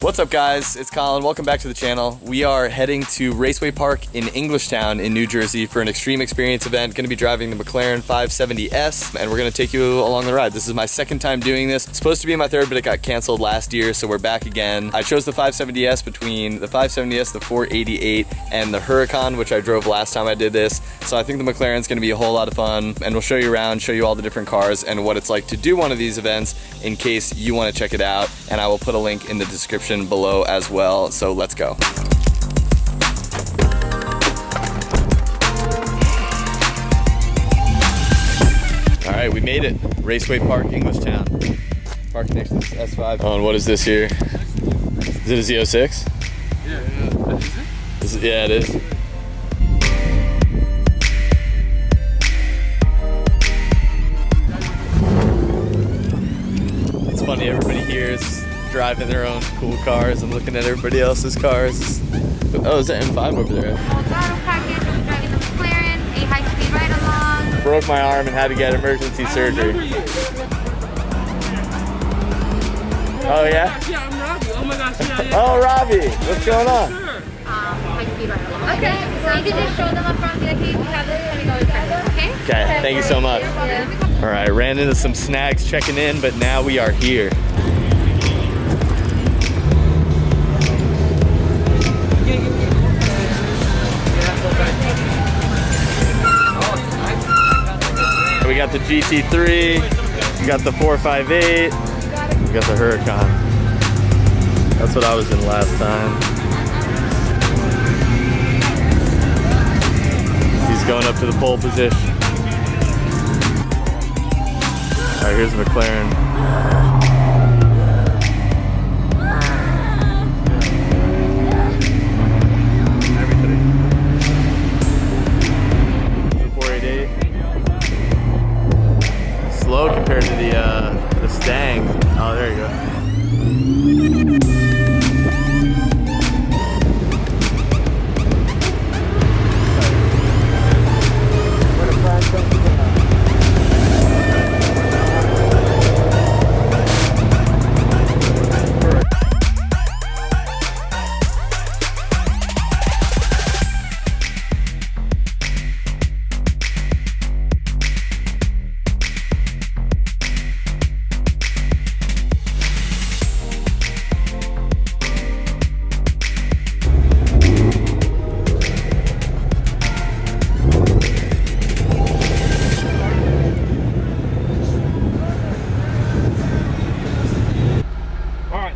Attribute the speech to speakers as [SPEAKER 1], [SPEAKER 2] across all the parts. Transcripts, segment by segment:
[SPEAKER 1] What's up guys, it's Colin, welcome back to the channel. We are heading to Raceway Park in Englishtown in New Jersey for an Xtreme Xperience event. Going to be driving the McLaren 570S and we're going to take you along the ride. This is my second time doing this. It's supposed to be my third, but it got canceled last year, so we're back again. I chose the 570S between the 570S, the 488, and the Huracan, which I drove last time I did this. So I think the McLaren's going to be a whole lot of fun, and we'll show you around, show you all the different cars and what it's like to do one of these events in case you want to check it out. And I will put a link in the description below as well, so let's go. All right, we made it. Raceway Park Englishtown. Park next to this S5. Oh, and what is this here? Is it a Z06? Yeah. Yeah, it is. It's funny, everybody here is driving their own cool cars and looking at everybody else's cars. Oh, is that M5 over there?
[SPEAKER 2] Auto package, I'm driving the McLaren, a high-speed ride-along.
[SPEAKER 1] Broke my arm and had to get emergency surgery. Oh yeah?
[SPEAKER 3] Yeah, I'm Robbie. Oh my gosh, yeah.
[SPEAKER 1] Oh, Robbie, what's going on?
[SPEAKER 2] High-speed ride-along. Okay, so you can just show them up front, be like, hey, we have this, and we go with that, okay?
[SPEAKER 1] Okay, thank you so much. All right, ran into some snags checking in, but now we are here. We got the GT3, we got the 458, we got the Huracan. That's what I was in last time. He's going up to the pole position. All right, here's the McLaren. Slow compared to the Stang. Oh, there you go.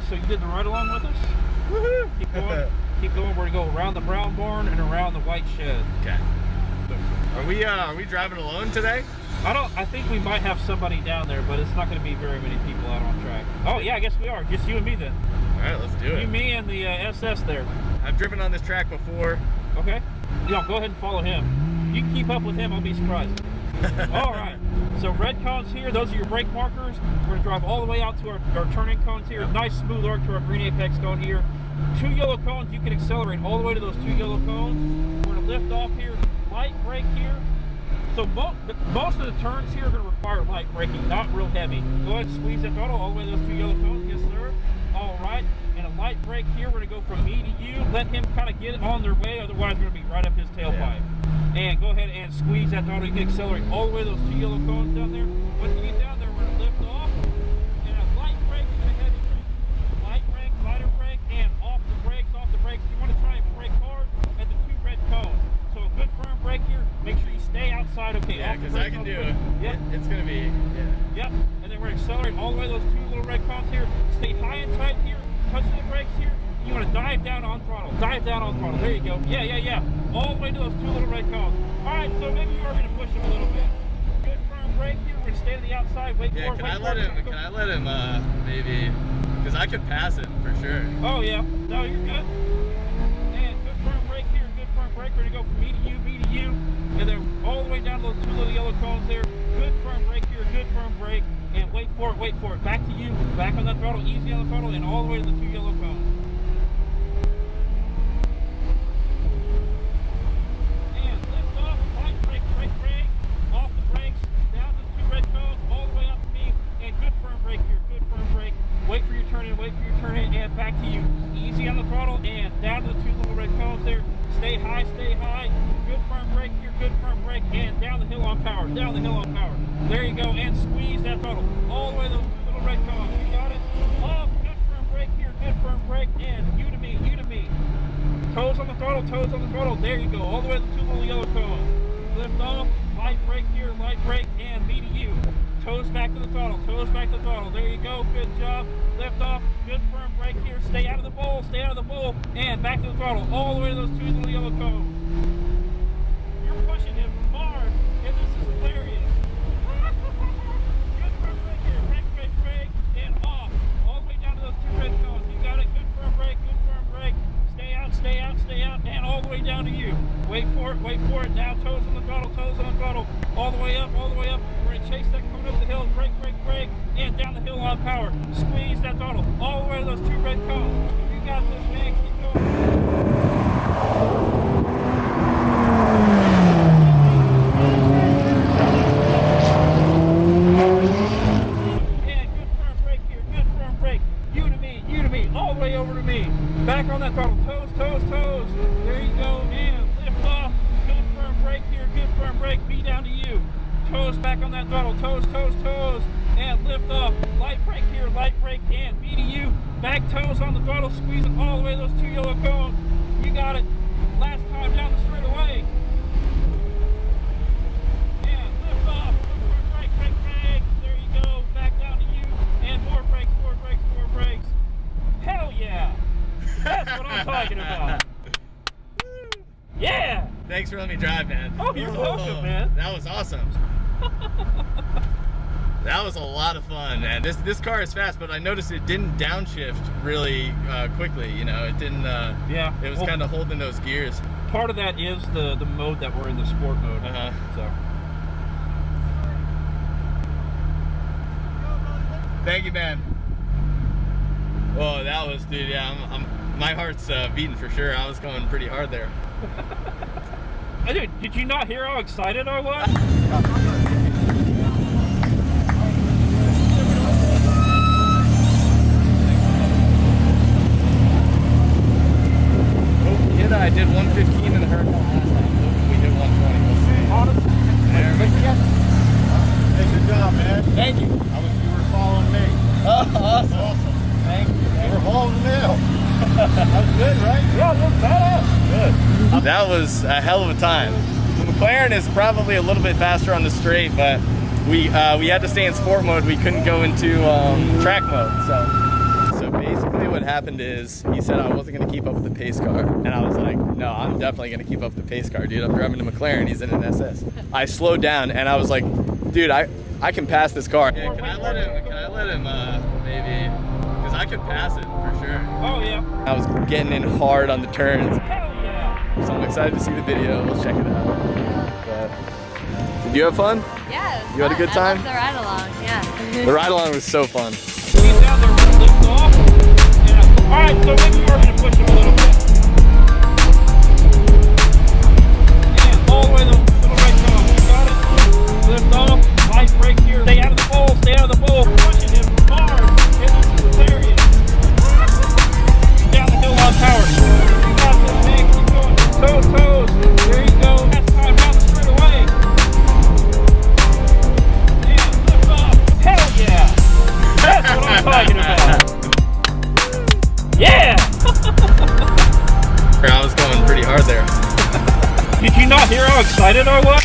[SPEAKER 3] So you did the ride along with us? Woohoo! Keep going. Keep going. We're gonna go around the brown barn and around the white shed.
[SPEAKER 1] Okay. Are we driving alone today?
[SPEAKER 3] I think we might have somebody down there, but it's not gonna be very many people out on track. Oh yeah, I guess we are. Just you and me then.
[SPEAKER 1] All right, let's do it.
[SPEAKER 3] You, me, and the SS there.
[SPEAKER 1] I've driven on this track before.
[SPEAKER 3] Okay. Yeah, go ahead and follow him. You can keep up with him. I'll be surprised. All right. So red cones here. Those are your brake markers. We're gonna drive all the way out to our turning cones here. Nice smooth arc to our green apex cone here. 2 yellow cones. You can accelerate all the way to those 2 yellow cones. We're gonna lift off here. Light brake here. So most of the turns here are gonna require light braking, not real heavy. Go ahead and squeeze that throttle all the way to those 2 yellow cones. Yes, sir. All right. And a light brake here. We're gonna go from me to you. Let him kind of get on their way. Otherwise, we're gonna be right up his tailpipe. Yeah. And go ahead and squeeze that throttle. You can accelerate all the way to those 2 yellow cones down there. Once you get down there, we're going to lift off. And a light brake and a heavy brake. Light brake, lighter brake, and off the brakes, off the brakes. You want to try and brake hard at the 2 red cones. So a good firm brake here. Make sure you stay outside. Okay,
[SPEAKER 1] yeah, because I can do it.
[SPEAKER 3] Yep.
[SPEAKER 1] It's going to be, yeah.
[SPEAKER 3] Yep. And then we're going to accelerate all the way to those 2 little red cones here. Stay high and tight here. Touch the brakes here. You want to dive down on throttle. Dive down on throttle. There you go. Yeah. All the way to those 2 little red cones. All right, so maybe you are going to push him a little bit. Good firm brake here. We're going to stay to the outside. Wait for it.
[SPEAKER 1] Can I let him maybe, because I could pass it for sure.
[SPEAKER 3] Oh, yeah. No, you're good. And good firm brake here. Good firm brake. We're going to go from me to you, and then all the way down to those 2 little yellow cones there. Good firm brake here. Good firm brake. And wait for it. Back to you. Back on that throttle. Easy on the throttle, and all the way to the 2 yellow cones. Wait for your turn in, and back to you. Easy on the throttle and down to the two little red cones there. Stay high, stay high. Good firm brake here, good firm brake, and down the hill on power, down the hill on power. There you go, and squeeze that throttle all the way to those two little red cones. You got it? Off, good firm brake here, good firm brake, and you to me, you to me. Toes on the throttle, toes on the throttle. There you go, all the way to the two little yellow cones. Lift off, light brake here, light brake, and me to you. Toes back to the throttle, toes back to the throttle. There you go, good job. Lift off, good firm brake here. Stay out of the bowl, stay out of the bowl, and back to the throttle, all the way to those two little yellow cones. You're pushing him hard, and this is hilarious. Good firm brake here, brake, brake, brake, and off, all the way down to those two red cones. You got it, good firm brake, good firm brake. Stay out, stay out, stay out, and all the way down to you. Wait for it, wait for it. Now toes on the throttle, toes on the throttle. All the way up, all the way up. We're gonna chase that cone up the hill, brake, brake, brake, and down the hill on power. Squeeze that throttle all the way to those two red cones. You got this, man. Keep going. And good firm brake here, good firm brake. You to me, all the way over to me. Back on that throttle, toes, toes, toes. There you go, and lift off. Good firm brake here, good firm brake. Be down to you. Toes back on that throttle, toes, toes, toes, and lift off. Light brake here, light brake, and be to you. Back toes on the throttle, squeeze it all the way to those two yellow cones. You got it. Last time down the straightaway. And lift off. More brake, brake, brake. There you go. Back down to you. And more brakes, more brakes, more brakes. Hell yeah. That's what I'm talking about. Yeah.
[SPEAKER 1] Thanks for letting me drive, man.
[SPEAKER 3] Oh, you're welcome, man.
[SPEAKER 1] That was awesome. That was a lot of fun, man. This car is fast, but I noticed it didn't downshift really quickly. You know, it didn't.
[SPEAKER 3] Yeah.
[SPEAKER 1] It was kind of holding those gears.
[SPEAKER 3] Part of that is the mode that we're in, the sport mode. So.
[SPEAKER 1] Thank you, man. Oh, that was, dude. Yeah, my heart's beating for sure. I was going pretty hard there.
[SPEAKER 3] Dude, did you not hear how excited I was?
[SPEAKER 1] I did 115 in the Huracan last time. We did 120. We'll see.
[SPEAKER 4] Hey, good job, man.
[SPEAKER 1] Thank you.
[SPEAKER 4] You were following me.
[SPEAKER 1] Oh, awesome. Thank you.
[SPEAKER 4] You were holding the nail. That was good, right?
[SPEAKER 3] Yeah, look badass.
[SPEAKER 1] Good. That was a hell of a time. The McLaren is probably a little bit faster on the straight, but we had to stay in sport mode. We couldn't go into track mode. So basically what happened is he said I wasn't going to keep up with the pace car. And I was like, no, I'm definitely going to keep up with the pace car, dude. I'm driving a McLaren. He's in an SS. I slowed down and I was like, dude, I can pass this car. Yeah, can I let him maybe, because I can pass it for sure.
[SPEAKER 3] Oh, yeah.
[SPEAKER 1] I was getting in hard on the turns.
[SPEAKER 3] Hell yeah.
[SPEAKER 1] So I'm excited to see the video. We'll check it out. But, did you have fun?
[SPEAKER 2] Yeah, it was
[SPEAKER 1] You had a good time?
[SPEAKER 2] I loved the ride along, yeah.
[SPEAKER 1] The ride along was so fun.
[SPEAKER 3] He's down there, lift off. And, all right, so maybe you are going to push him a little bit. And all the way to the little right cones. You got it? Lift off. Light brake here. Stay out of the bowl. Stay out of the bowl. Pushing him hard. And this is hilarious. Down the hill on power. You got this, man. Keep going. Toes, toes. There you go. Last time down the straightaway. And lift off. Hell yeah. That's what I'm talking about. Yeah!
[SPEAKER 1] I was going pretty hard there.
[SPEAKER 3] Did you not hear how excited I was?